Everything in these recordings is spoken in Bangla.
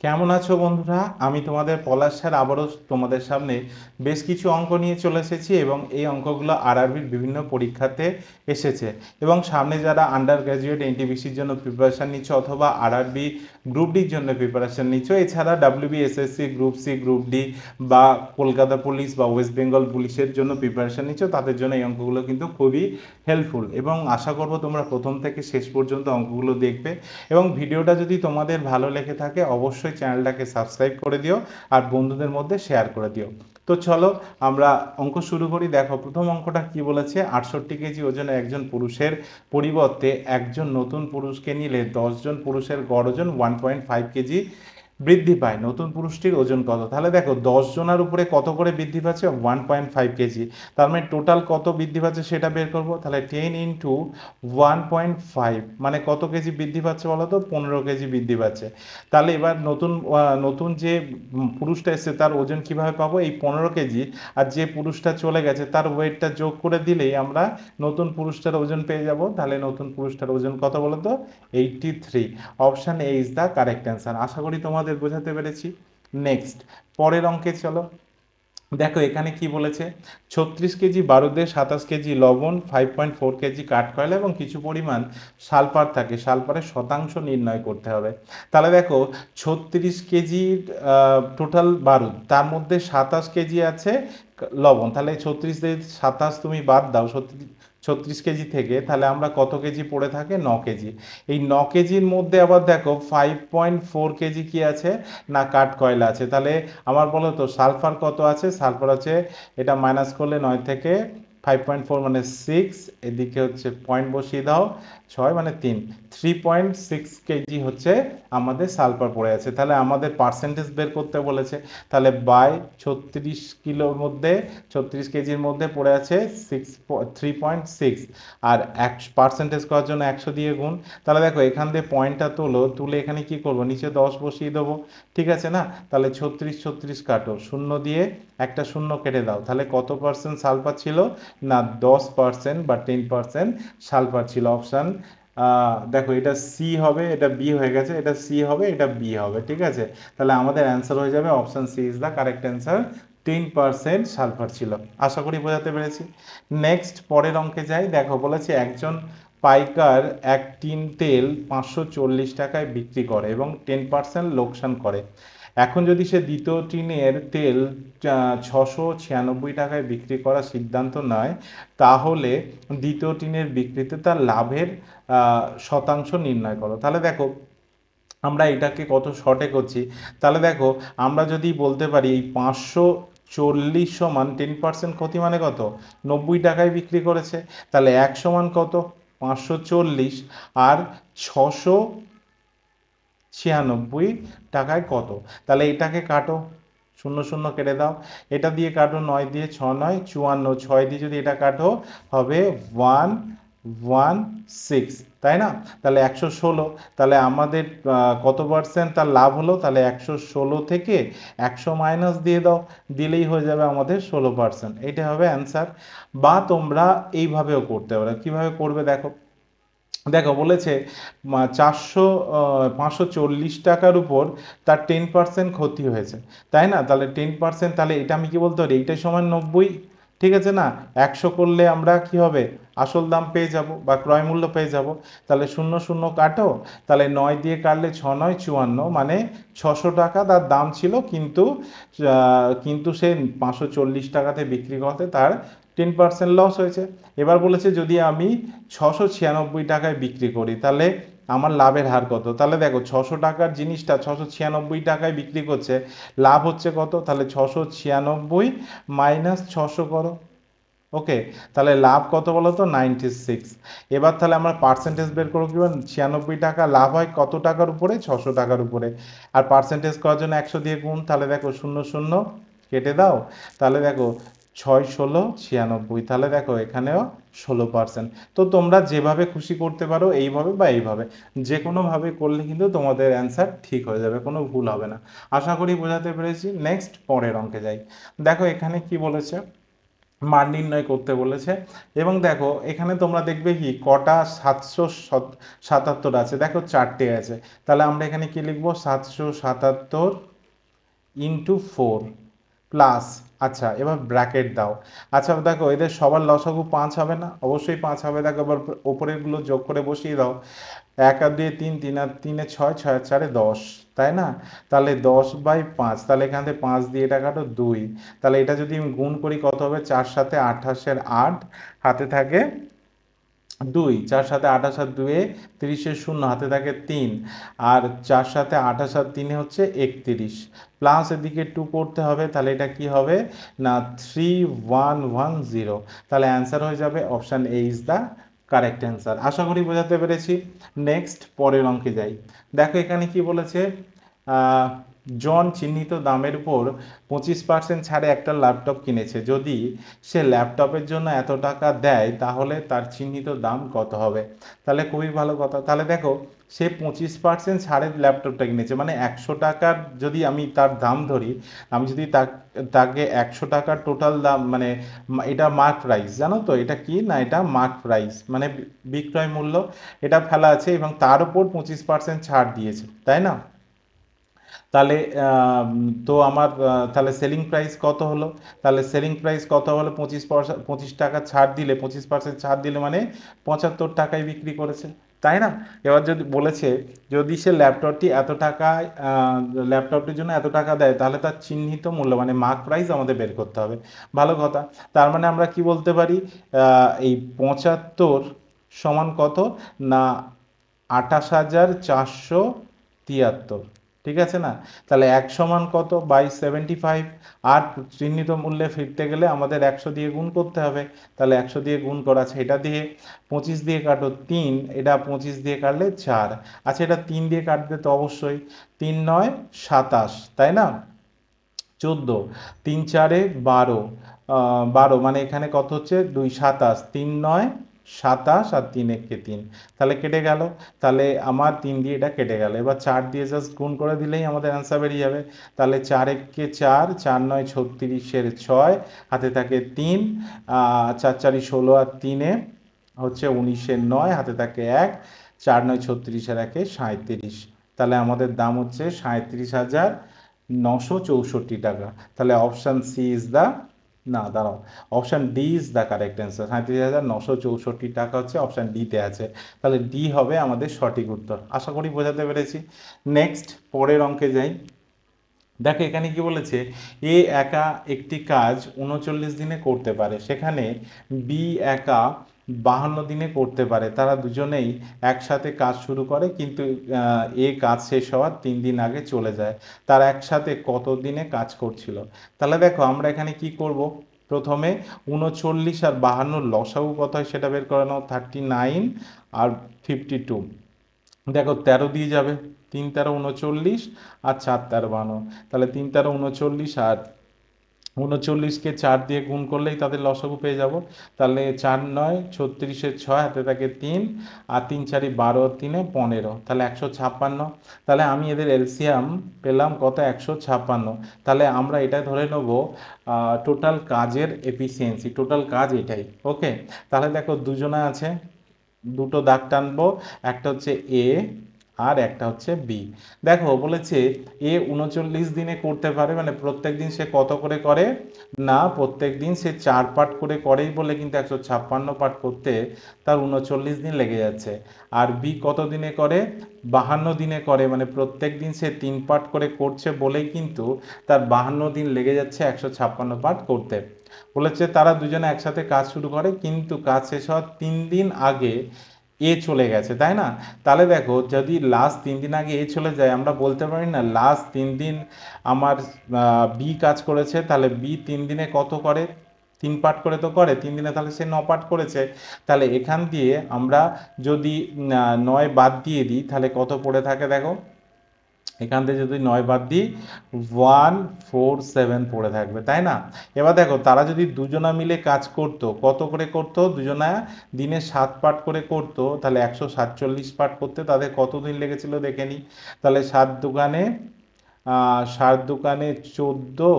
কেমন আছো বন্ধুরা? আমি তোমাদের পলাশ স্যার আবারও তোমাদের সামনে বেশ কিছু অঙ্ক নিয়ে চলে এসেছি এবং এই অঙ্কগুলো আরআরবির বিভিন্ন পরীক্ষাতে এসেছে। এবং সামনে যারা আন্ডার গ্র্যাজুয়েট এনটিপিসির জন্য প্রিপারেশন নিচ্ছ অথবা আরআরবি গ্রুপ ডির জন্য প্রিপারেশন নিচ্ছ, এছাড়া WB SSC group C group D বা কলকাতা পুলিশ বা ওয়েস্ট বেঙ্গল পুলিশের জন্য প্রিপারেশন নিচ্ছ, তাদের জন্য এই অঙ্কগুলো কিন্তু খুবই হেল্পফুল। এবং আশা করব তোমরা প্রথম থেকে শেষ পর্যন্ত অঙ্কগুলো দেখবে। এবং ভিডিওটা যদি তোমাদের ভালো লেগে থাকে অবশ্যই চ্যানেলটাকে সাবস্ক্রাইব করে দিও আর বন্ধুদের মধ্যে শেয়ার করে দিও। তো চলো আমরা অঙ্ক শুরু করি। দেখো প্রথম অঙ্কটা কি বলেছে, 68 কেজি ওজনে একজন পুরুষের পরিবর্তে একজন নতুন পুরুষকে নিলে 10 জন পুরুষের গড় ওজন 1.5 কেজি বৃদ্ধি পায়, নতুন পুরুষটির ওজন কত? তাহলে দেখো 10 জনের উপরে কত করে বৃদ্ধি পাচ্ছে? 1.5 কেজি। তার মানে টোটাল কত বৃদ্ধি পাচ্ছে সেটা বের করব। তাহলে 10 × 1.5 মানে কত কেজি বৃদ্ধি পাচ্ছে বলো তো? 15 কেজি বৃদ্ধি পাচ্ছে। তাহলে এবার নতুন যে পুরুষটা এসছে তার ওজন কিভাবে পাবো? এই 15 কেজি আর যে পুরুষটা চলে গেছে তার ওয়েটটা যোগ করে দিলেই আমরা নতুন পুরুষটার ওজন পেয়ে যাব। তাহলে নতুন পুরুষটার ওজন কত বলো তো? 83। Option A is the correct answer. আশা করি তোমাদের বোঝাতে পেরেছি। নেক্সট, পরের অঙ্কে চলো। দেখো এখানে কি বলেছে, 36 কেজি বারুদে, 27 কেজি লবণ, 5.4 কেজি কাঠকয়লা এবং কিছু পরিমাণ সালফার থাকে, সালফারের শতাংশ নির্ণয় করতে হবে। তাহলে দেখো 36 কেজির টোটাল বারুদ, তার মধ্যে 27 কেজি আছে লবণ। তাহলে 36 দিয়ে 27 তুমি বাদ দাও 36 কেজি থেকে, তাহলে আমরা কত কেজি পড়ে থাকে? 9 কেজি। এই 9 কেজির মধ্যে আবার দেখো 5.4 কেজি কি আছে না কাঠকয়লা আছে। তাহলে আমার বলো তো সালফার কত আছে? সালফার আছে, এটা মাইনাস করলে 9 থেকে 5.4 মানে 6, এদিকে হচ্ছে পয়েন্ট বসিয়ে দাও, 6 মানে 3, 3.6 কেজি হচ্ছে আমাদের সালফার পড়ে আছে। তাহলে আমাদের পার্সেন্টেজ বের করতে বলেছে। তাহলে বাই 36 কিলোর মধ্যে, 36 কেজির মধ্যে পড়ে আছে 3.6, আর পার্সেন্টেজ করার জন্য 100 দিয়ে গুণ। তাহলে দেখো এখান দিয়ে পয়েন্টটা তুলে এখানে কি করব, নিচে 10 বসিয়ে দেবো। ঠিক আছে না? তাহলে 36 36 কাটো, শূন্য দিয়ে একটা শূন্য কেটে দাও। তাহলে কত পার্সেন্ট সালফার ছিল? না 10% বা 10% সালফার ছিল। অপশান দেখো এটা সি হবে, এটা বি হয়ে গেছে, এটা সি হবে, এটা বি হবে। ঠিক আছে, তাহলে আমাদের অ্যান্সার হয়ে যাবে option C is the correct answer. 10% sulphur ছিল। আশা করি বোঝাতে পেরেছি। নেক্সট, পরের অঙ্কে যাই। দেখো বলেছে একজন পাইকার এক টিন তেল 540 টাকায় বিক্রি করে এবং 10% লোকসান করে। এখন যদি সে দ্বিতীয় টিনের তেল 696 টাকায় বিক্রি করার সিদ্ধান্ত নেয়, তাহলে দ্বিতীয় টিনের বিক্রিতে তার লাভের শতাংশ নির্ণয় করো। তাহলে দেখো আমরা এটাকে কত শর্টে করছি। তাহলে দেখো আমরা যদি বলতে পারি এই 540 = 10% ক্ষতি মানে কত? 90 টাকায় বিক্রি করেছে। তাহলে 1 = কত? 540 আর 696 টাকায় কত? তাহলে এটাকে কাটো, শূন্য শূন্য কেটে দাও, এটা দিয়ে কাটো, 9 দিয়ে 6 × 9 = 54, 6 দিয়ে যদি এটা কাটো হবে 116, তাই না? তাহলে 116, তাহলে আমাদের কত পার্সেন্ট তার লাভ হলো? তাহলে 116 থেকে 100 মাইনাস দিয়ে দাও, দিলেই হয়ে যাবে আমাদের 16%। এটা হবে অ্যান্সার। বা তোমরা এইভাবেও করতে পারো। কীভাবে করবে দেখো, দেখো বলেছে 540 টাকার উপর তার 10% ক্ষতি হয়েছে, তাই না? তাহলে 10%, তাহলে এটা আমি কি বলতে পারি? এইটাই সমান 90। ঠিক আছে না? 100 করলে আমরা কি হবে? আসল দাম পেয়ে যাব বা ক্রয় মূল্য পেয়ে যাব। তাহলে শূন্য শূন্য কাটো, তাহলে 9 দিয়ে কাটলে 6 × 9 = 54, মানে 600 টাকা তার দাম ছিল, কিন্তু সে 540 টাকাতে বিক্রি করতে তার 10% লস হয়েছে। এবার বলেছে যদি আমি 696 টাকায় বিক্রি করি, তাহলে আমার লাভের হার কত? তাহলে দেখো 600 টাকার জিনিসটা 696 টাকায় বিক্রি করছে, লাভ হচ্ছে কত? তাহলে 696 মাইনাস 600 করো। ওকে, তাহলে লাভ কত বলো তো? 96। এবার তাহলে আমরা পার্সেন্টেজ বের করবো কি? 96 টাকা লাভ হয় কত টাকার উপরে? 600 টাকার উপরে। আর পার্সেন্টেজ করার জন্য 100 দিয়ে গুণ, তাহলে দেখো শূন্য শূন্য কেটে দাও, তাহলে দেখো 6 × 16 = 96, তাহলে দেখো এখানেও 16%। তো তোমরা যেভাবে খুশি করতে পারো, এইভাবে বা এইভাবে, যে কোনোভাবে করলে কিন্তু তোমাদের অ্যান্সার ঠিক হয়ে যাবে, কোনো ভুল হবে না। আশা করি বোঝাতে পেরেছি। নেক্সট, পরের অঙ্কে যাই। দেখো এখানে কি বলেছে, মান নির্ণয় করতে বলেছে। এবং দেখো এখানে তোমরা দেখবে কি কটা 777 আছে, দেখো 4টে আছে। তাহলে আমরা এখানে কি লিখবো, 777 ইন্টু 4 প্লাস, আচ্ছা এবার ব্র্যাকেট দাও। আচ্ছা দেখো এদের সবার লসাগু 5 হবে না? অবশ্যই 5 হবে। দেখো এবার ওপরের গুলো যোগ করে বসিয়ে দাও। 1 আর 2 3, 3 আর 3 6, 6 আর 4 10, তাই না? তাহলে 10/5, তাহলে এখান থেকে 5 দিয়ে এটা কাটো 2। তাহলে এটা যদি আমি গুণ করি কত হবে, 4 7 28 8, হাতে থাকে 2, 4 7 28 আর 2 30 শূন্য, হাতে থাকে 3, আর 4 7 28 আর 3 হচ্ছে 31, প্লাস এদিকে 2 করতে হবে। তাহলে এটা কি হবে না 3110। তাহলে অ্যান্সার হয়ে যাবে option A is the correct answer. আশা করি বোঝাতে পেরেছি। নেক্সট পরের অঙ্কে যাই। দেখো এখানে কি বলেছে, জন চিহ্নিত দামের উপর 25% ছাড়ে একটা ল্যাপটপ কিনেছে। যদি সে ল্যাপটপের জন্য এত টাকা দেয় তাহলে তার চিহ্নিত দাম কত হবে? তাহলে খুবই ভালো কথা। তাহলে দেখো সে 25% ছাড়ের ল্যাপটপটা কিনেছে, মানে 100 টাকার যদি আমি তার দাম ধরি, আমি যদি তাকে 100 টাকার টোটাল দাম, মানে এটা মার্ক প্রাইস, জানো তো এটা কি না, এটা মার্ক প্রাইস মানে বিক্রয় মূল্য, এটা ফেলা আছে এবং তার উপর 25% ছাড় দিয়েছে, তাই না? তাহলে তো আমার তাহলে সেলিং প্রাইস কত হলো? তাহলে সেলিং প্রাইস কত হলো, 25 টাকা ছাড় দিলে, 25% ছাড় দিলে মানে 75 টাকায় বিক্রি করেছে, তাই না? এবার যদি বলেছে যদি সে ল্যাপটপটি এত টাকায় ল্যাপটপটির জন্য এত টাকা দেয় তাহলে তার চিহ্নিত মূল্য মানে মার্ক প্রাইস আমাদের বের করতে হবে। ভালো কথা। তার মানে আমরা কি বলতে পারি, এই 75 সমান কত না 28,473, ঠিক আছে না? তাহলে 1 সমান কত, বাই 75। আর চিহ্নিত মূল্যে ফিরতে গেলে আমাদের 100 দিয়ে গুণ করতে হবে। তাহলে 100 দিয়ে গুণ করা আছে, এটা দিয়ে 25 দিয়ে কাটো 3, এটা 25 দিয়ে কাটলে 4। আচ্ছা এটা 3 দিয়ে কাটবে তো অবশ্যই, 3 9 27, তাই না? 14, 3 4 12, 12 মানে এখানে কত হচ্ছে 2 27, 3 9 27 আর 3 1 3, তাহলে কেটে গেল। তাহলে আমার 3 দিয়ে এটা কেটে গেল। এবার 4 দিয়ে জাস্ট গুণ করে দিলেই আমাদের অ্যান্সার বেরিয়ে যাবে। তাহলে 4 1 4, 4 9 36 6, হাতে থাকে 3, 4 4 16 আর 3 হচ্ছে 19 9, হাতে থাকে 1, 4 9 36 আর 1 37। তাহলে আমাদের দাম হচ্ছে 37,964 টাকা। তাহলে অপশান সি ইজ দ্য, না দাঁড়াও, option D is the correct answer. 37,964 টাকা হচ্ছে অপশান ডিতে আছে। তাহলে ডি হবে আমাদের সঠিক উত্তর। আশা করি বোঝাতে পেরেছি। নেক্সট পরের অঙ্কে যাই। দেখো এখানে কি বলেছে, এ একা একটি কাজ 39 দিনে করতে পারে, সেখানে বি একা 52 দিনে করতে পারে। তারা দুজনেই একসাথে কাজ শুরু করে, কিন্তু এ কাজ শেষ হওয়ার 3 দিন আগে চলে যায়। তারা একসাথে কত দিনে কাজ করছিল? তাহলে দেখো আমরা এখানে কি করব, প্রথমে 39 আর 52 লসাগু কত হয় সেটা বের করে নাও, 39 আর 52। দেখো 13 দিয়ে যাবে, 3 13 39 আর 4 13 52। তাহলে 3 13 39 আর 39কে 4 দিয়ে গুণ করলেই তাদের লসাগু পেয়ে যাব। তাহলে 4 9 36 6, হাতে থাকে 3, আর 3 4 12 আর 3 15, তাহলে 156। তাহলে আমি এদের এলসিয়াম পেলাম কত, 156। তাহলে আমরা এটা ধরে নেব টোটাল কাজের এফিসিয়েন্সি, টোটাল কাজ এটাই। ওকে, তাহলে দেখো দুজনে আছে, দুটো দাগ টানবো, একটা হচ্ছে এ আর একটা হচ্ছে বি। দেখো বলেছে এ 39 দিনে করতে পারে, মানে প্রত্যেক দিন সে কত করে করে না, প্রত্যেক দিন সে 4 পার্ট করে করেই বলে কিন্তু 156 পার্ট করতে তার 39 দিন লেগে যাচ্ছে। আর বি কত দিনে করে, 52 দিনে করে, মানে প্রত্যেক দিন সে 3 পার্ট করে করছে বলেই কিন্তু তার 52 দিন লেগে যাচ্ছে 156 পার্ট করতে। বলেছে তারা দুজনে একসাথে কাজ শুরু করে কিন্তু কাজ শেষ হওয়ার 3 দিন আগে এ চলে গেছে, তাই না? তাহলে দেখো যদি লাস্ট 3 দিন আগে এ চলে যায়, আমরা বলতে পারি না লাস্ট 3 দিন আমার বি কাজ করেছে, তাহলে বি 3 দিনে কত করে, 3 পার্ট করে তো করে 3 দিনে, তাহলে সে 9 পার্ট করেছে। তাহলে এখান দিয়ে আমরা যদি 9 বাদ দিয়ে দিই তাহলে কত পড়ে থাকে দেখো, এখান থেকে যদি 9 বাদ দিই 147 পড়ে থাকবে, তাই না? এবার দেখো তারা যদি দুজনা মিলে কাজ করত, কত করে করতো, দুজনা দিনে 7 পার্ট করে করতো, তাহলে 147 পার্ট করতে তাদের কত দিন লেগেছিল দেখে নিই। তাহলে 7 দুগুণে সার দোকানে 14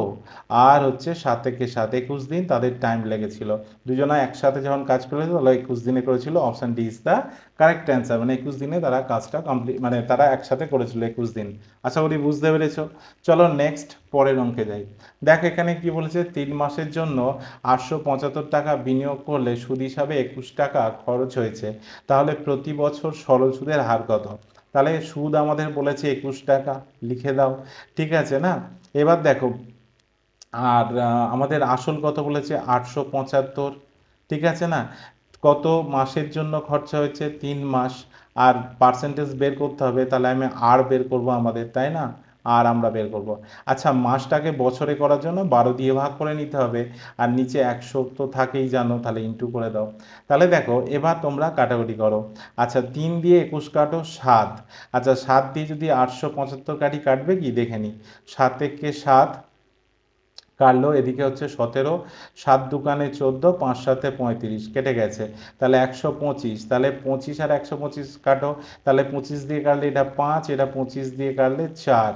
আর হচ্ছে 7 × 7 21 দিন তাদের টাইম লেগেছিল। দুজনা একসাথে যখন কাজ করেছিল তাহলে 21 দিনে করেছিল। Option D is the correct answer. মানে 21 দিনে তারা কাজটা কমপ্লিট, মানে তারা একসাথে করেছিল 21 দিন। আশা করি বুঝতে পেরেছো। চলো নেক্সট পরের অঙ্কে যাই। দেখ এখানে কি বলেছে, 3 মাসের জন্য 875 টাকা বিনিয়োগ করলে সুদ হিসাবে 21 টাকা খরচ হয়েছে, তাহলে প্রতি বছর সরল সুদের হার কত? তাহলে সুদ আমাদের বলেছে 21 টাকা, লিখে দাও। ঠিক আছে না? এবার দেখো, আর আমাদের আসল কত বলেছে 875। ঠিক আছে না? কত মাসের জন্য খরচা হয়েছে 3 মাস। আর পার্সেন্টেজ বের করতে হবে, তাহলে আমি আর বের করব আমাদের, তাই না? আর আমরা বের করব। আচ্ছা, মাসটাকে বছরে করার জন্য 12 দিয়ে ভাগ করে নিতে হবে। আর নিচে 100 তো থাকেই জানো, তাহলে ইন্টু করে দাও। তাহলে দেখো এবার তোমরা কাটাকুটি করো। আচ্ছা, 3 দিয়ে 21 কাটো 7। আচ্ছা, 7 দিয়ে যদি 875 কাটি, কাটবে কি দেখে নি। 7 একে 7 কাটলো, এদিকে হচ্ছে 17, 7 দোকানে 14, 5 7 35, কেটে গেছে। তাহলে 125, তাহলে 25 আর 125 কাটো। তাহলে 25 দিয়ে কাটলে এটা 5, এটা 25 দিয়ে কাটলে 4।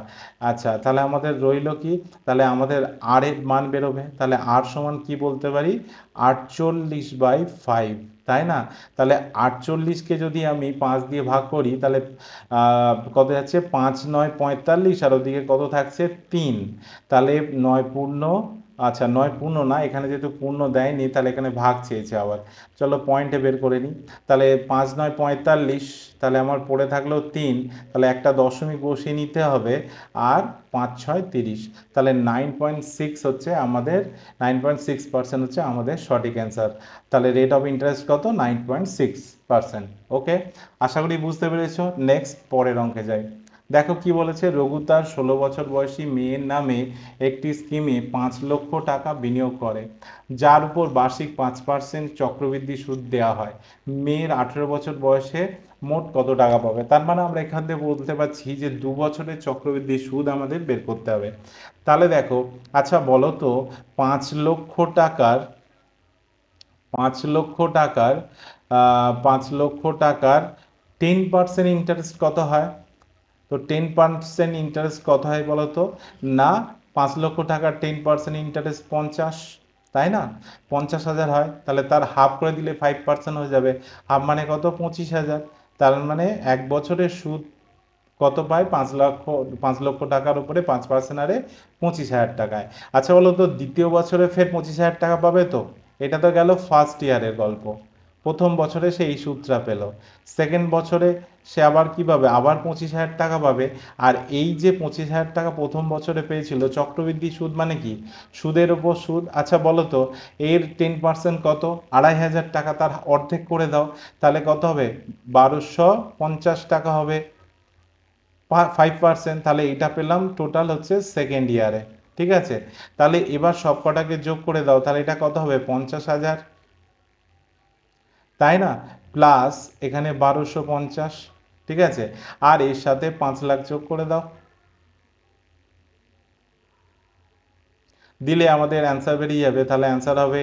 আচ্ছা, তাহলে আমাদের রইলো কি? তাহলে আমাদের আর এর মান বেরোবে। তাহলে আর সমান কি বলতে পারি? 48/5, তাই না? তাহলে 48কে যদি আমি 5 দিয়ে ভাগ করি, তাহলে কত যাচ্ছে? 5 9 45, আর ওদিকে কত থাকছে? 3। তাহলে 9 পূর্ণ, আচ্ছা 9 পূর্ণ না, এখানে যেহেতু পূর্ণ দেয়নি তাহলে এখানে ভাগ চেয়েছে আবার। চলো পয়েন্টে বের করে নিই। তাহলে 5 9 45, তাহলে আমার পড়ে থাকলো 3, তাহলে একটা দশমিক বসিয়ে নিতে হবে। আর 5 6 30, তাহলে 9.6 হচ্ছে আমাদের, 9.6% হচ্ছে আমাদের সঠিক অ্যান্সার। তাহলে রেট অফ ইন্টারেস্ট কত? 9.6%। ওকে, আশা করি বুঝতে পেরেছো। নেক্সট পরের অঙ্কে যাই। দেখো কি বলেছে, রঘু তার 16 বছর বয়সী মেয়ের নামে একটি স্কিমে 5 লক্ষ টাকা বিনিয়োগ করে, যার উপর বার্ষিক 5% চক্রবৃদ্ধি সুদ দেওয়া হয়। মেয়ের 18 বছর বয়সে মোট কত টাকা পাবে? তার মানে আমরা এখান থেকে বলতে পারছি যে 2 বছরের চক্রবৃদ্ধি সুদ আমাদের বের করতে হবে। তাহলে দেখো, আচ্ছা বলো তো, 5 লক্ষ টাকার 5 লক্ষ টাকার 5 লক্ষ টাকার 10% ইন্টারেস্ট কত হয়? তো 10% ইন্টারেস্ট কত হয় বলো তো? না, 5 লক্ষ টাকার 10% ইন্টারেস্ট 50, তাই না? 50,000 হয়, তাহলে তার হাফ করে দিলে 5% হয়ে যাবে। হাফ মানে কত? 25,000। তার মানে 1 বছরের সুদ কত পায়? 5 লক্ষ টাকার উপরে 5% হারে 25,000 টাকায়। আচ্ছা বলো তো, দ্বিতীয় বছরে ফের 25,000 টাকা পাবে তো? এটা তো গেল ফার্স্ট ইয়ারের গল্প। প্রথম বছরে সে এই সুদটা পেল। সেকেন্ড বছরে সে আবার কি পাবে? আবার 25,000 টাকা পাবে। আর এই যে 25,000 টাকা প্রথম বছরে পেয়েছিল, চক্রবৃদ্ধি সুদ মানে কি? সুদের ওপর সুদ। আচ্ছা বলো তো, এর 10% কত? 2,500 টাকা, তার অর্ধেক করে দাও। তাহলে কত হবে? 1,250 টাকা হবে। 5%, তাহলে এটা পেলাম টোটাল হচ্ছে সেকেন্ড ইয়ারে। ঠিক আছে, তাহলে এবার সব কটাকে যোগ করে দাও, তাহলে এটা কত হবে? 50,000, তাই না? প্লাস এখানে 1,250। ঠিক আছে, আর এর সাথে 5 লাখ যোগ করে দাও, দিলে আমাদের অ্যান্সার বেরিয়ে যাবে। তাহলে অ্যান্সার হবে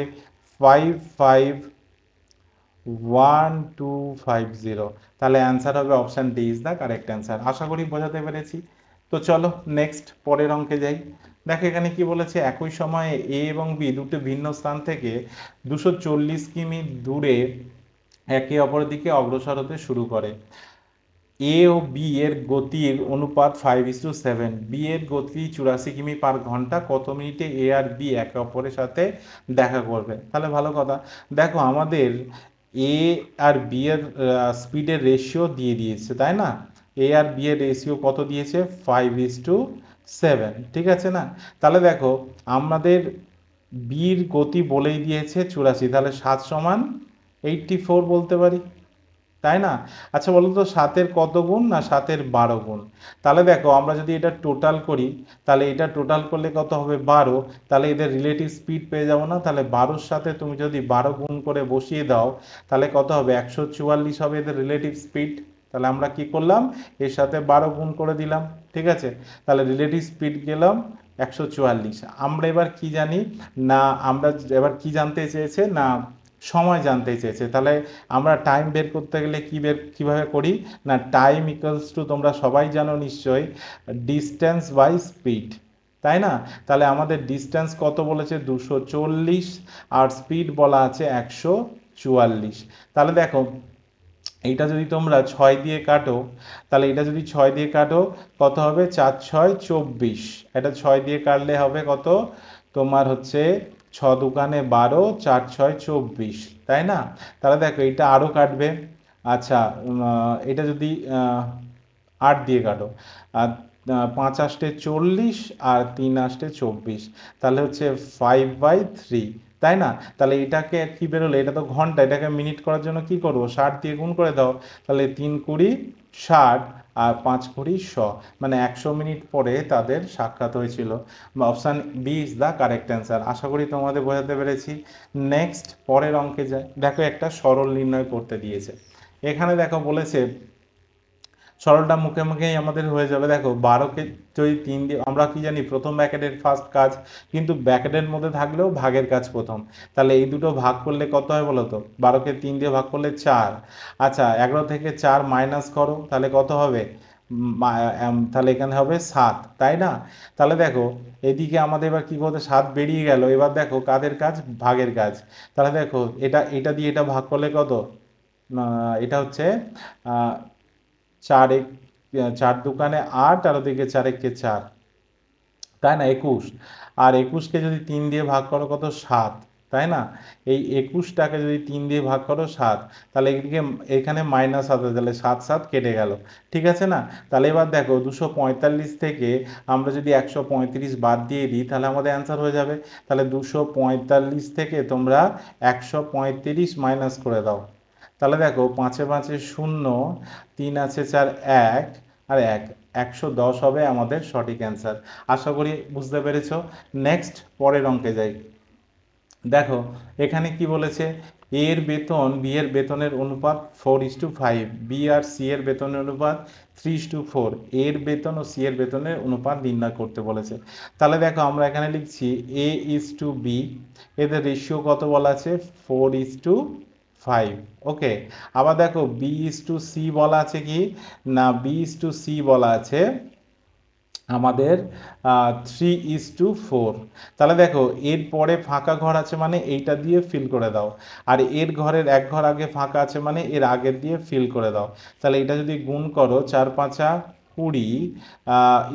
55,1,250। তাহলে অ্যান্সার হবে option D is the correct answer. আশা করি বোঝাতে পেরেছি। তো চলো নেক্সট পরের অঙ্কে যাই। দেখো এখানে কি বলেছে, একই সময়ে এ এবং বি দুটো ভিন্ন স্থান থেকে 240 কিমি দূরে একে অপরের দিকে অগ্রসর হতে শুরু করে। এ ও বি এর গতির অনুপাত 5:7। বি এর গতি 84 কিমি/ঘন্টা। কত মিনিটে এ আর বি একে অপরের সাথে দেখা করবে? তাহলে ভালো কথা। দেখো আমাদের এ আর বি এর স্পিডের রেশিও দিয়ে দিয়েছে, তাই না? এ আর বি এর রেশিও কত দিয়েছে? 5:7। ঠিক আছে না? তাহলে দেখো আমাদের বির গতি বলেই দিয়েছে 84, তাহলে 7 সমান 84 বলতে পারি, তাই না? আচ্ছা বলো তো, 7-এর কত গুণ? না, 7-এর 12 গুণ। তাহলে দেখো আমরা যদি এটা টোটাল করি, তাহলে এটা টোটাল করলে কত হবে? 12। তাহলে এদের রিলেটিভ স্পিড পেয়ে যাবো না? তাহলে 12-র সাথে তুমি যদি 12 গুণ করে বসিয়ে দাও, তাহলে কত হবে? 144 হবে এদের রিলেটিভ স্পিড। তাহলে আমরা কি করলাম? এর সাথে 12 গুণ করে দিলাম। ঠিক আছে, তাহলে রিলেটিভ স্পিড গেলাম 144। আমরা এবার কি জানি? না, আমরা এবার কি জানতে চেয়েছে? না, সময় জানতে চেয়েছে। তাহলে আমরা টাইম বের করতে গেলে কিভাবে করি না, টাইম ইকুয়ালস টু তোমরা সবাই জানো নিশ্চয়ই ডিস্টেন্স বাই স্পিড, তাই না? তাহলে আমাদের ডিস্টেন্স কত বলেছে 240 আর স্পিড বলা আছে 144। তাহলে দেখো এইটা যদি তোমরা 6 দিয়ে কাটো, তাহলে এটা যদি 6 দিয়ে কাটো কত হবে 4 6 24, এটা 6 দিয়ে কাটলে হবে কত তোমার হচ্ছে 6 দুকানে 12 4 6 24, তাই না? তাহলে দেখো এটা আরও কাটবে। আচ্ছা এটা যদি 8 দিয়ে কাটো, আর 5 আষ্টে 40 আর 3 আষ্টে 24, তাহলে হচ্ছে 5/3, তাই না? তাহলে এটাকে কি বেরোলো, এটা তো ঘন্টা, এটাকে মিনিট করার জন্য কি করবো 60 দিয়ে গুণ করে দাও, তাহলে 3 কুড়ি 60 আর 5 কুড়ি 100, মানে 100 মিনিট পরে তাদের সাক্ষাৎ হয়েছিল। Option B is the correct answer. আশা করি তোমাদের বোঝাতে পেরেছি। নেক্সট পরের অঙ্কে যায়, দেখো একটা সরল নির্ণয় করতে দিয়েছে। এখানে দেখো বলেছে সরলটা মুখে মুখেই আমাদের হয়ে যাবে। দেখো 12কে যদি 3 দিয়ে, আমরা কি জানি প্রথম ব্র্যাকেটের ফার্স্ট কাজ, কিন্তু ব্র্যাকেটের মধ্যে থাকলেও ভাগের কাজ প্রথম। তাহলে এই দুটো ভাগ করলে কত হয় বলো তো, 12কে 3 দিয়ে ভাগ করলে 4। আচ্ছা 11 থেকে 4 মাইনাস করো, তাহলে কত হবে তাহলে এখানে হবে 7, তাই না? তাহলে দেখো এদিকে আমাদের এবার কি করতে, 7 বেরিয়ে গেল, এবার দেখো কাদের কাজ, ভাগের কাজ। তাহলে দেখো এটা এটা দিয়ে এটা ভাগ করলে কত, এটা হচ্ছে 4 এক 4 দুকানে 8 আর ওদিকে 4 একে 4, তাই না 21। আর 21কে যদি 3 দিয়ে ভাগ করো কত 7, তাই না? এই 21টাকে যদি 3 দিয়ে ভাগ করো 7, তাহলে এদিকে এখানে মাইনাস হবে, তাহলে 7 7 কেটে গেল, ঠিক আছে না? তাহলে এবার দেখো 245 থেকে আমরা যদি 135 বাদ দিয়ে দিই তাহলে আমাদের অ্যান্সার হয়ে যাবে। তাহলে 245 থেকে তোমরা 135 মাইনাস করে দাও, তাহলে দেখো 5 এ 5 শূন্য, 3 আছে 4 1 আর 1, 110 হবে আমাদের সঠিক অ্যান্সার। আশা করি বুঝতে পেরেছ। নেক্সট পরের অঙ্কে যাই। দেখো এখানে কি বলেছে, এ এর বেতন বি এর বেতনের অনুপাত 4:5, বি আর সি এর বেতনের অনুপাত 3:4, এর বেতন ও সি এর বেতনের অনুপাত নির্ণয় করতে বলেছে। তাহলে দেখো আমরা এখানে লিখছি এ ইজ টু বি, এদের রেশিও কত বলা আছে 4:5, ওকে। আবার দেখো বি ইজ টু সি বলা আছে কি না, বি ইজ টু সি বলা আছে আমাদের 3:4। তাহলে দেখো এর পরে ফাঁকা ঘর আছে মানে এইটা দিয়ে ফিল করে দাও, আর এর ঘরের এক ঘর আগে ফাঁকা আছে মানে এর আগের দিয়ে ফিল করে দাও। তাহলে এটা যদি গুণ করো 4 5 20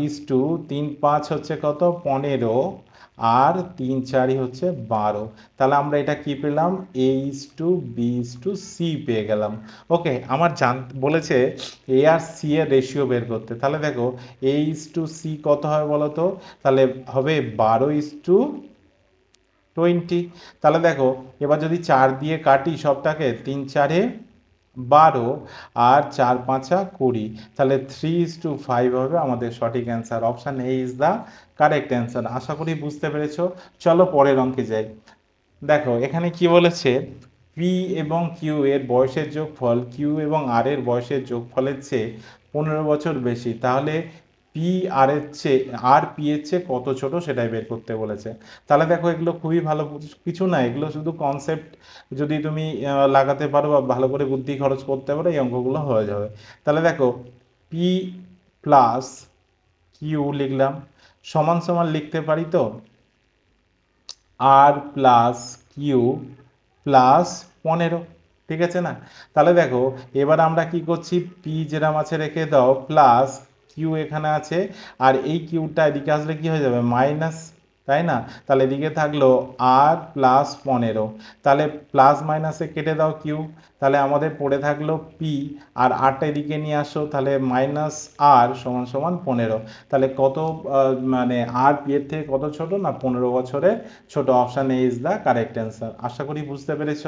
ইস টু 3 5 হচ্ছে কত 15 আর 3 4 হচ্ছে 12। তাহলে আমরা এটা কি পেলাম, A is to B is to C পেয়ে গেলাম। ওকে, আমার বলেছে এ আর সি এর রেশিও বের করতে। তাহলে দেখো এ ইস টু সি কত হবে বলো তো, তাহলে হবে 12:20। তাহলে দেখো এবার যদি 4 দিয়ে কাটি সবটাকে, 3 4 12 আর 4 5 20, তাহলে 3:5 হবে আমাদের সঠিক answer. Option A is the correct answer. আশা করি বুঝতে পেরেছো। চলো পরের অঙ্কে যাই। দেখো এখানে কি বলেছে, পি এবং কিউ এর বয়সের যোগফল কিউ এবং আর এর বয়সের যোগফলের চেয়ে 15 বছর বেশি, তাহলে পি আর এর চেয়ে আর পি এর চেয়ে কত ছোট সেটাই বের করতে বলেছে। তাহলে দেখো এগুলো খুবই ভালো, কিছু না, এগুলো শুধু কনসেপ্ট যদি তুমি লাগাতে পারো বা ভালো করে বুদ্ধি খরচ করতে পারো এই অঙ্কগুলো হয়ে যাবে। তাহলে দেখো পি প্লাস কিউ লিখলাম, সমান সমান লিখতে পারি তো আর প্লাস কিউ প্লাস 15, ঠিক আছে না? তাহলে দেখো এবার আমরা কি করছি, পি যেরাম আছে রেখে দাও প্লাস কিউ এখানে আছে, আর এই কিউটা এদিকে আসলে কি হয়ে যাবে মাইনাস, তাই না? তাহলে এদিকে থাকলো আর প্লাস 15, তাহলে প্লাস মাইনাসে কেটে দাও কিউ, তাহলে আমাদের পড়ে থাকলো পি, আর আরটা এদিকে নিয়ে আসো, তাহলে মাইনাস আর সমান সমান 15। তাহলে কত মানে আর পি এর থেকে কত ছোট না 15 বছরের ছোট। Option A is the correct answer. আশা করি বুঝতে পেরেছ।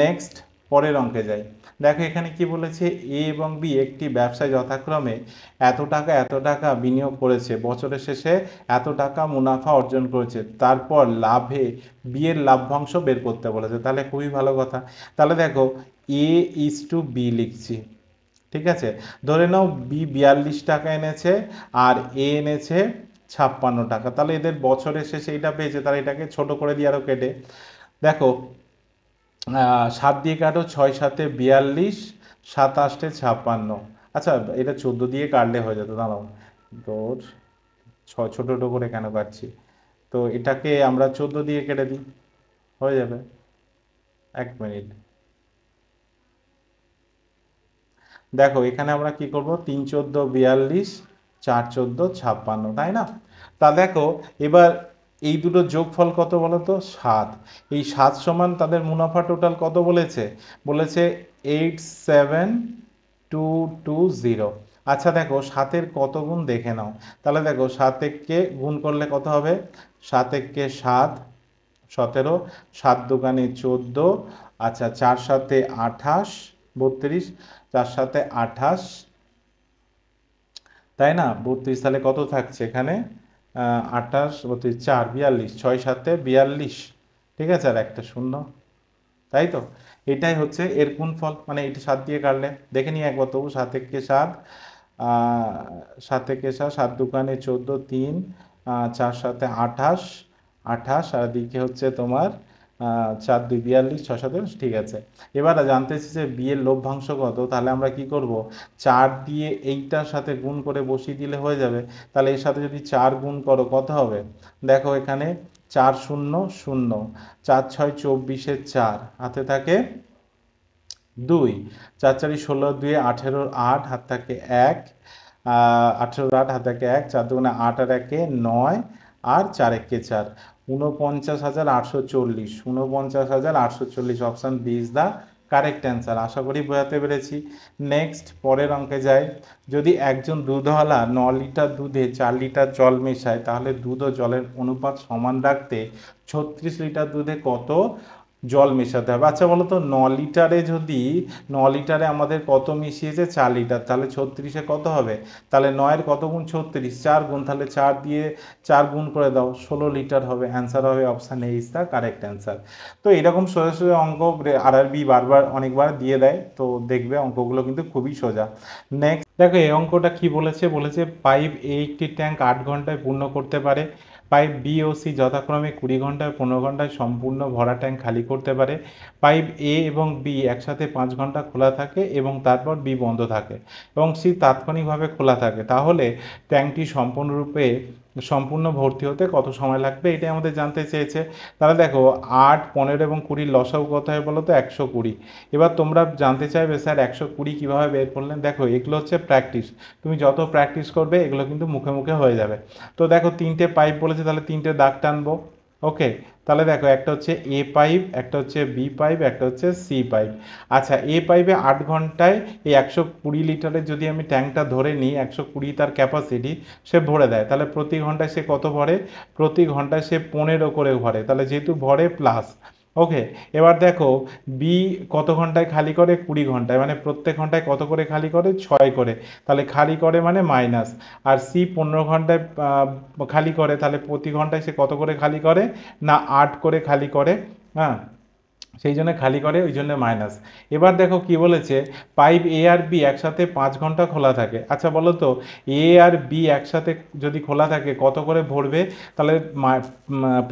নেক্সট পরের অঙ্কে যাই। দেখো এখানে কি বলেছে, এ এবং বি একটি ব্যবসায় যথাক্রমে এত টাকা বিনিয়োগ করেছে, বছরের শেষে এত টাকা মুনাফা অর্জন করেছে, তারপর লাভে বি এর লাভ্যাংশ বের করতে বলেছে। তাহলে খুবই ভালো কথা। তাহলে দেখো এ ইজ টু বি লিখছি, ঠিক আছে? ধরে নাও বি 42 টাকা এনেছে আর এ এনেছে 56 টাকা, তাহলে এদের বছরের শেষে এটা পেয়েছে, তাহলে এটাকে ছোট করে দিয়ে আরো কেটে দেখো সাত দিয়ে কাটো, 6 7 42, 7 8 56। আচ্ছা এটা 14 দিয়ে কাটলে হয়ে যেত, দাঁড়াও তোর ছয় ছোট ছোট করে কেন কাটছি, তো এটাকে আমরা 14 দিয়ে কেটে দিই, হয়ে যাবে। 1 মিনিট, দেখো এখানে আমরা কি করব, 3 14 42, 4 14 56, তাই না? তা দেখো এবার এই দুটো যোগফল কত বলো তো, 7। এই 7 সমান তাদের মুনাফা টোটাল কত বলেছে, বলেছে 87220। আচ্ছা দেখো সাতের কত গুণ দেখে নাও, তাহলে দেখো 7 কে গুণ করলে কত হবে, 7 কে 7, 17, 7 দোকানে 14, আচ্ছা 4 সাথে 28, 32, 4 সাথে 28, তাই না? 32, তাহলে কত থাকছে এখানে, 28 32 4 42, 6 সাথে 42, ঠিক আছে, আর একটা শূন্য, তাই তো? এটাই হচ্ছে এর গুণফল, মানে এটা 7 দিয়ে কাটলে দেখে নিই একবার তবু, 7 একে 7, 7 একে 7, 7 দোকানে 14, 3, 4 সাথে 28, 28, আর দিকে হচ্ছে তোমার 4 2 42, 6 7, ঠিক আছে। এবার জানতে চাইছি যে বি এর লভ্যাংশ কত, তাহলে আমরা কি করব, 4 দিয়ে এইটার সাথে গুণ করে বসিয়ে দিলে হয়ে যাবে। তাহলে এর সাথে যদি 4 গুণ করো কত হবে, দেখো এখানে 4 0 0, 4 6 24, 4 হাতে থাকে 2, 4 4 16, 2 18, 8 হাত থাকে 1, 18 8 হাত থাকে 1, 4 দুগুণে 8 আর 1 9, আর 4 একে 4, 49,840, 49,840, option B is the correct answer. আশা করি বোঝাতে পেরেছি। নেক্সট পরের অঙ্কে যাই। যদি একজন দুধওয়ালা 9 লিটার দুধে 4 লিটার জল মেশায়, তাহলে দুধ ও জলের অনুপাত সমান রাখতে 36 লিটার দুধে কত জল মেশাতে হবে। আচ্ছা বলো তো, 9 লিটারে যদি 9 লিটারে আমাদের কত মিশিয়েছে, 4 লিটার, তাহলে 36-এ কত হবে, তাহলে 9-এর কত গুণ 36, 4 গুণ, তাহলে 4 দিয়ে 4 গুণ করে দাও, 16 লিটার হবে। অ্যান্সার হবে option A is the correct answer. তো এরকম সোজা সোজা অঙ্ক আরআরবি বারবার অনেকবার দিয়ে দেয়, তো দেখবে অঙ্কগুলো কিন্তু খুবই সোজা। নেক্সট দেখো এই অঙ্কটা কি বলেছে, বলেছে পাইপ এ একটি ট্যাঙ্ক 8 ঘন্টায় পূর্ণ করতে পারে, পাইপ বি ও সি যথাক্রমে 20 ঘন্টায় 15 ঘন্টায় সম্পূর্ণ ভরা ট্যাঙ্ক খালি করতে পারে। পাইপ এ এবং বি একসাথে 5 ঘন্টা খোলা থাকে এবং তারপর বি বন্ধ থাকে এবং সি তাৎক্ষণিকভাবে খোলা থাকে, তাহলে ট্যাঙ্কটি সম্পূর্ণ ভর্তি হতে কত সময় লাগবে, এটাই আমাদের জানতে চেয়েছে। তাহলে দেখো 8 15 এবং 20 লসাগু কত হয় বলো তো, 120। এবার তোমরা জানতে চাইবে স্যার 120 কীভাবে বের করলেন, দেখো এগুলো হচ্ছে প্র্যাকটিস, তুমি যত প্র্যাকটিস করবে এগুলো কিন্তু মুখে মুখে হয়ে যাবে। তো দেখো 3টে পাইপ বলেছে, তাহলে 3টে দাগ টানবো। ওকে, তাহলে দেখো একটা হচ্ছে এ পাইপ, একটা হচ্ছে বি পাইপ, একটা হচ্ছে সি পাইপ। আচ্ছা এ পাইপে 8 ঘন্টায় এই 120 লিটারের যদি আমি ট্যাঙ্কটা ধরে নিই, 120 তার ক্যাপাসিটি, সে ভরে দেয়, তাহলে প্রতি ঘন্টায় সে কত ভরে, প্রতি ঘন্টায় সে 15 করে ভরে, তাহলে যেহেতু ভরে প্লাস। ওকে, এবার দেখো বি কত ঘন্টায় খালি করে, 20 ঘন্টায়, মানে প্রত্যেক ঘন্টায় কত করে খালি করে, 6 করে, তাহলে খালি করে মানে মাইনাস। আর সি 15 ঘন্টায় খালি করে, তাহলে প্রতি ঘন্টায় সে কত করে খালি করে, না 8 করে খালি করে, হ্যাঁ, সেই জন্য খালি করে, ওই জন্য মাইনাস। এবার দেখো কি বলেছে, পাইপ এ আর বি একসাথে 5 ঘন্টা খোলা থাকে। আচ্ছা বলো তো, এ আর বি একসাথে যদি খোলা থাকে কত করে ভরবে, তাহলে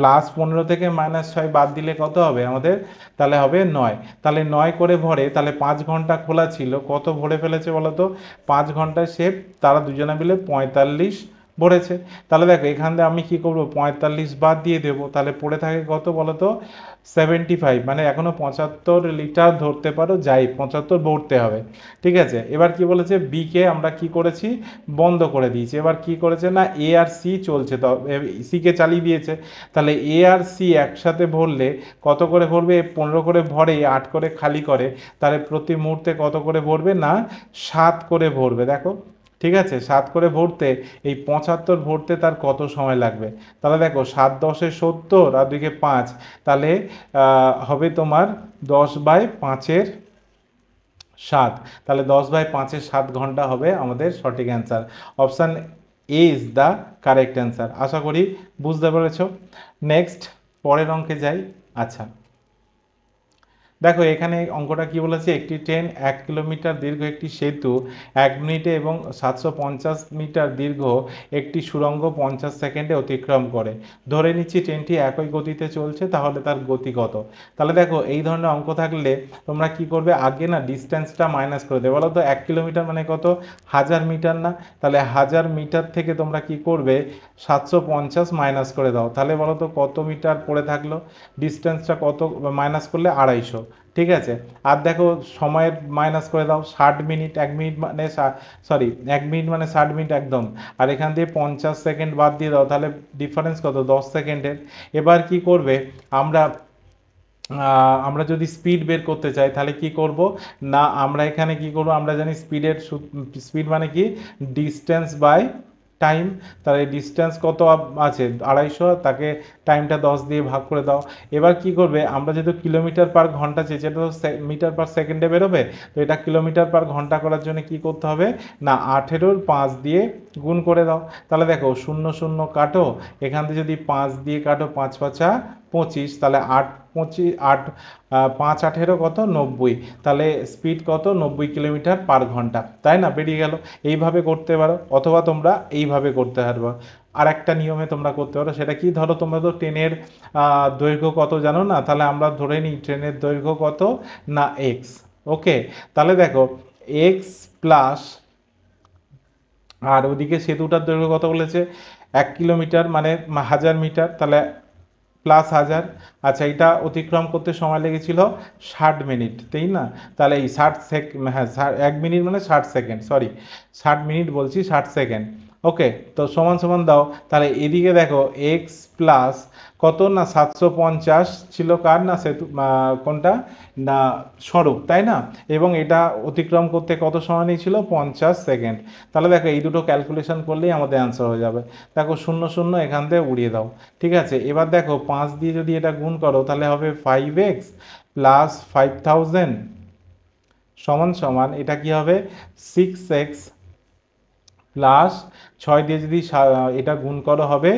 +15 থেকে -6 বাদ দিলে কত হবে আমাদের, তাহলে হবে 9, তাহলে 9 করে ভরে, তাহলে 5 ঘন্টা খোলা ছিল, কত ভরে ফেলেছে বলো তো, 5 ঘন্টায় সে তারা দুজনে মিলে 45 ভরেছে। তাহলে দেখো এখান থেকে আমি কি করব, 45 বাদ দিয়ে দেবো, তাহলে পড়ে থাকে কত বলো তো, 75, মানে এখনো 75 লিটার ধরতে পারো, যাই 75 ভরতে হবে। ঠিক আছে, এবার কি বলেছে, বি কে আমরা কি করেছি, বন্ধ করে দিয়েছি। এবার কি করেছে না, এ আর সি চলছে, তো সি কে চালিয়ে দিয়েছে, তাহলে এ আর সি একসাথে ভরলে কত করে ভরবে, 15 করে ভরে, 8 করে খালি করে, তাহলে প্রতি মুহূর্তে কত করে ভরবে, না 7 করে ভরবে। দেখো ঠিক আছে, 7 করে ভরতে, এই 75 ভরতে তার কত সময় লাগবে, তাহলে দেখো 7 10 70 আর 2 5, তাহলে হবে তোমার 10/5 7, তাহলে 10/5 7 ঘন্টা হবে আমাদের সঠিক answer. Option A is the correct answer. আশা করি বুঝতে পেরেছ। নেক্সট পরের অঙ্কে যাই। আচ্ছা দেখো এখানে অঙ্কটা কি বলেছে, একটি ট্রেন 1 কিলোমিটার দীর্ঘ একটি সেতু 1 মিনিটে এবং 750 মিটার দীর্ঘ একটি সুড়ঙ্গ 50 সেকেন্ডে অতিক্রম করে। ধরে নিচ্ছি ট্রেনটি একই গতিতে চলছে, তাহলে তার গতি কত? তাহলে দেখো এই ধরনের অঙ্ক থাকলে তোমরা কি করবে, আগে না ডিস্টেন্সটা মাইনাস করে দেবে। বলো তো 1 কিলোমিটার মানে কত, 1000 মিটার না? তাহলে 1000 মিটার থেকে তোমরা কি করবে, 750 মাইনাস করে দাও, তাহলে বলো তো কত মিটার পড়ে থাকলো, ডিস্টেন্সটা কত মাইনাস করলে 250। ঠিক আছে, আর দেখো সময়ের মাইনাস করে দাও, 60 মিনিট, 1 মিনিট মানে সরি 1 মিনিট মানে 60 মিনিট একদম, আর এখান দিয়ে 50 সেকেন্ড বাদ দিয়ে দাও, তাহলে ডিফারেন্স কত, 10 সেকেন্ডের। এবার কি করবে, আমরা আমরা যদি স্পিড বের করতে চাই তাহলে কি করব, না আমরা এখানে কি করব, আমরা জানি স্পিড মানে কি, ডিস্টেন্স বাই টাইম। তাহলে ডিস্টেন্স কত আছে 250, তাকে টাইমটা 10 দিয়ে ভাগ করে দাও। এবার কি করবে, আমরা যেহেতু কিলোমিটার পার ঘন্টা চেয়েছি, এটা তো মিটার পার সেকেন্ডে বেরোবে, তো এটা কিলোমিটার পার ঘন্টা করার জন্য কি করতে হবে, না 18-র 5 দিয়ে গুণ করে দাও। তাহলে দেখো 0 0 কাটো, এখান থেকে যদি 5 দিয়ে কাটো, 5 5 25, তাহলে 5 18 কত, 90। তাহলে স্পিড কত, 90 কিলোমিটার পার ঘন্টা, তাই না, বেরিয়ে গেল। এইভাবে করতে পারো, অথবা তোমরা এইভাবে করতে পারবে। আর একটা নিয়মে তোমরা করতে পারো, সেটা কি, ধরো তোমরা তো ট্রেনের দৈর্ঘ্য কত জানো না, তাহলে আমরা ধরে নিই ট্রেনের দৈর্ঘ্য কত, না এক্স। ওকে, তাহলে দেখো এক্স প্লাস, আর ওদিকে সেতুটার দৈর্ঘ্য কত বলেছে, 1 কিলোমিটার মানে 1000 মিটার, তাহলে প্লাস 1000। আচ্ছা, এটা অতিক্রম করতে সময় লেগেছিল 60 মিনিট, তাই না? তাহলে এই 60 হ্যাঁ 1 মিনিট মানে 60 সেকেন্ড, সরি 60 মিনিট বলছি, 60 সেকেন্ড। ওকে, তো সমান সমান দাও, তাহলে এদিকে দেখো এক্স প্লাস কত, না 750 ছিল কার, না সেতু কোনটা, না সড়ক, তাই না? এবং এটা অতিক্রম করতে কত সময় নিয়েছিল, 50 সেকেন্ড। তাহলে দেখো এই দুটো ক্যালকুলেশন করলেই আমাদের অ্যান্সার হয়ে যাবে। দেখো 0 0 এখান থেকে উড়িয়ে দাও। ঠিক আছে, এবার দেখো 5 দিয়ে যদি এটা গুণ করো, তাহলে হবে 5x প্লাস 5000 সমান সমান, এটা কি হবে, 6x প্লাস 6 দিয়ে যদি এটা গুণ করো হবে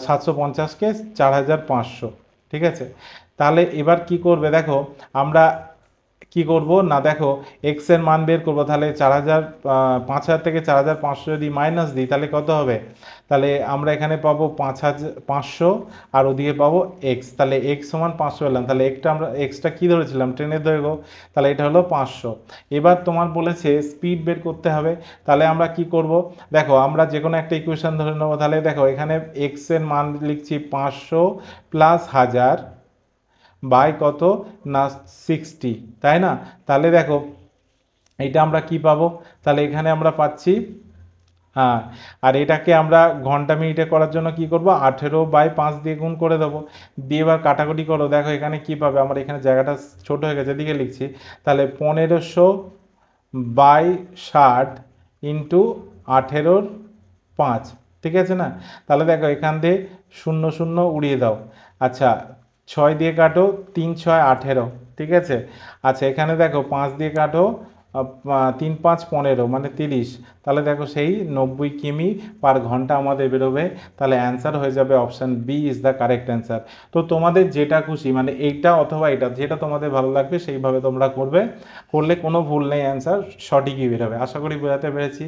750কে 4500। ঠিক আছে, তাহলে এবার কি করবে, দেখো আমরা কি করব, না দেখো এক্স এর মান বের করবো, তাহলে 4000, 5000 থেকে 4500 যদি মাইনাস দিই, তাহলে কত হবে, তাহলে আমরা এখানে পাবো 5500, আর ওদিকে পাবো এক্স, তাহলে এক্স সমান 500 পেলাম। তাহলে আমরা এক্সটা কি ধরেছিলাম, ট্রেনের দৈর্ঘ্য, তাহলে এটা হলো 500। এবার তোমার বলেছে স্পিড বের করতে হবে, তাহলে আমরা কি করব, দেখো আমরা যে কোনো একটা ইকুয়েশন ধরে নেবো। তাহলে দেখো এখানে এক্স এর মান লিখছি 500 প্লাস 1000 বাই কত, না 60, তাই না? তাহলে দেখো এইটা আমরা কি পাবো, তাহলে এখানে আমরা পাচ্ছি, হ্যাঁ, আর এটাকে আমরা ঘন্টা মিনিটে করার জন্য কি করব, 18/5 দিয়ে গুণ করে দেবো। দিয়ে এবার কাটাকুটি করো, দেখো এখানে কি পাবে, আমার এখানে জায়গাটা ছোট হয়ে গেছে, এদিকে লিখছি, তাহলে 1500/60 ইন্টু 18/5। ঠিক আছে না? তাহলে দেখো এখান দিয়ে 0 0 উড়িয়ে দাও। আচ্ছা, 6 দিয়ে কাটো, 3 6 18। ঠিক আছে, আচ্ছা এখানে দেখো 5 দিয়ে কাটো, 3 5 15 মানে 30। তাহলে দেখো সেই 90 কিমি/ঘন্টা আমাদের বেরোবে। তাহলে অ্যান্সার হয়ে যাবে option B is the correct answer. তো তোমাদের যেটা খুশি, মানে এইটা অথবা এটা, যেটা তোমাদের ভালো লাগবে সেইভাবে তোমরা করবে, করলে কোনো ভুল নেই, অ্যান্সার সঠিকই বেরোবে। আশা করি বোঝাতে পেরেছি।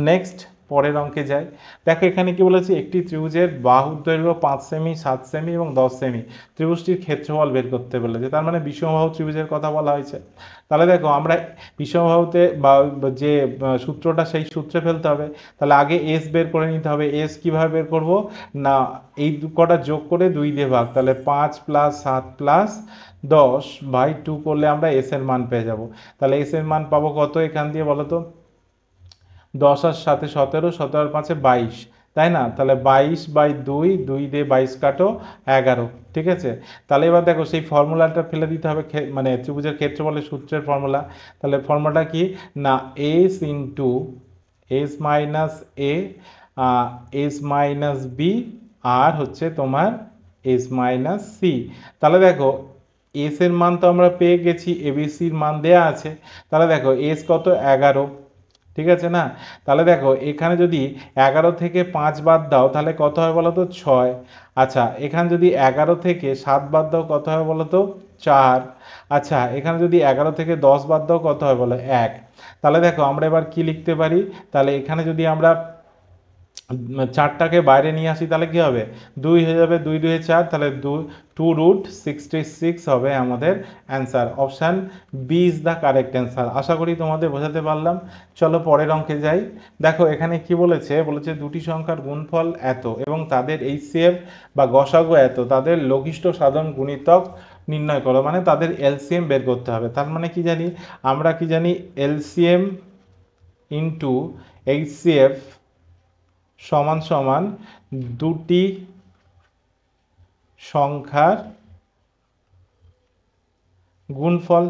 নেক্সট পরের অঙ্কে যাই। দেখো এখানে কি বলেছে, একটি ত্রিভুজের বাহুর দৈর্ঘ্য 5 সেমি, 7 সেমি এবং 10 সেমি, ত্রিভুজটির ক্ষেত্রফল বের করতে বলেছে, তার মানে বিষমবাহু ত্রিভুজের কথা বলা হয়েছে। তাহলে দেখো আমরা বিষমবাহুতে বা যে সূত্রটা, সেই সূত্রে ফেলতে হবে। তাহলে আগে এস বের করে নিতে হবে। এস কিভাবে বের করব, না এই কটা যোগ করে 2 দিয়ে ভাগ, তাহলে 5 প্লাস 7 প্লাস 10/2 করলে আমরা এস এর মান পেয়ে যাব। তাহলে এস এর মান পাবো কত এখান দিয়ে বলো তো, 10 আর 7 17, 17 আর 5 22, তাই না? তাহলে 22/2, 2 দিয়ে 22 কাটো, 11। ঠিক আছে, তাহলে এবার দেখো সেই ফর্মুলাটা ফেলে দিতে হবে, মানে ত্রিভুজের ক্ষেত্রফলের সূত্রের ফর্মুলা। তাহলে ফর্মুলাটা কি, না এস ইন্টু এস মাইনাস এ, এস মাইনাস বি, আর হচ্ছে তোমার এস মাইনাস সি। তাহলে দেখো এস এর মান তো আমরা পেয়ে গেছি, এবিসির মান দেয়া আছে। তাহলে দেখো এস কত, 11। ঠিক আছে না? তাহলে দেখো এখানে যদি 11 থেকে 5 বাদ দাও, তাহলে কত হয় বলো তো, 6। আচ্ছা, এখানে যদি 11 থেকে 7 বাদ দাও, কত হয় বলো তো, 4। আচ্ছা, এখানে যদি 11 থেকে 10 বাদ দাও কত হয় বলো? 1। তাহলে দেখো আমরা এবার কি লিখতে পারি, তাহলে এখানে যদি আমরা 4টাকে বাইরে নিয়ে আসি তাহলে কি হবে? 2 হয়ে যাবে, 2 2 4, তাহলে 2√66 হবে আমাদের answer. Option B is the correct answer. আশা করি তোমাদের বোঝাতে পারলাম। চলো পরের অঙ্কে যাই। দেখো এখানে কি বলেছে, বলেছে দুটি সংখ্যার গুণফল এত এবং তাদের এইচসিএফ বা গসাগু এত, তাদের লঘিষ্ঠ সাধারণ গুণিতক নির্ণয় করো, মানে তাদের এলসিএম বের করতে হবে। তার মানে কি জানি আমরা, কি জানি এলসিএম ইন্টু এইচসিএফ সমান সমান দুটি সংখ্যার গুণফল।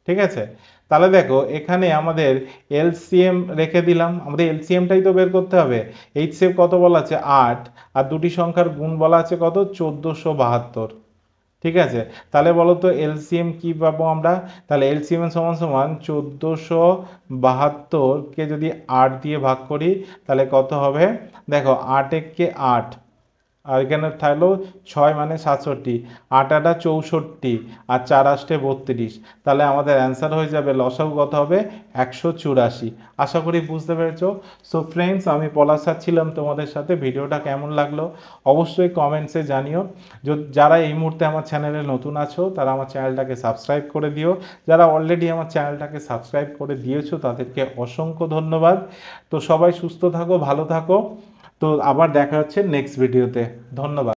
ঠিক আছে, তাহলে দেখো এখানে আমাদের এলসিএম রেখে দিলাম, আমাদের এলসিএমটাই তো বের করতে হবে। এইচসিএফ কত বলা আছে? 8, আর দুটি সংখ্যার গুণ বলা আছে কত? 1472। ঠিক আছে, তাহলে বলো তো এলসিএম কি পাবো আমরা? তাহলে এলসিএম সমান সমান 1472কে যদি 8 দিয়ে ভাগ করি তাহলে কত হবে? দেখো 8 একে 8, আর এখানে থাকলো 6 মানে 67, 8 8 64, আর 4 8 32। তাহলে আমাদের অ্যান্সার হয়ে যাবে, লসাগু কত হবে? 184। আশা করি বুঝতে পেরেছো। সো ফ্রেন্ডস, আমি পলাশ স্যার ছিলাম তোমাদের সাথে। ভিডিওটা কেমন লাগলো অবশ্যই কমেন্টসে জানিও। যারা এই মুহূর্তে আমার চ্যানেলে নতুন আছো তারা আমার চ্যানেলটাকে সাবস্ক্রাইব করে দিও। যারা অলরেডি আমার চ্যানেলটাকে সাবস্ক্রাইব করে দিয়েছো তাদেরকে অসংখ্য ধন্যবাদ। তো সবাই সুস্থ থাকো, ভালো থাকো। তো আবার দেখা হচ্ছে নেক্সট ভিডিওতে। ধন্যবাদ।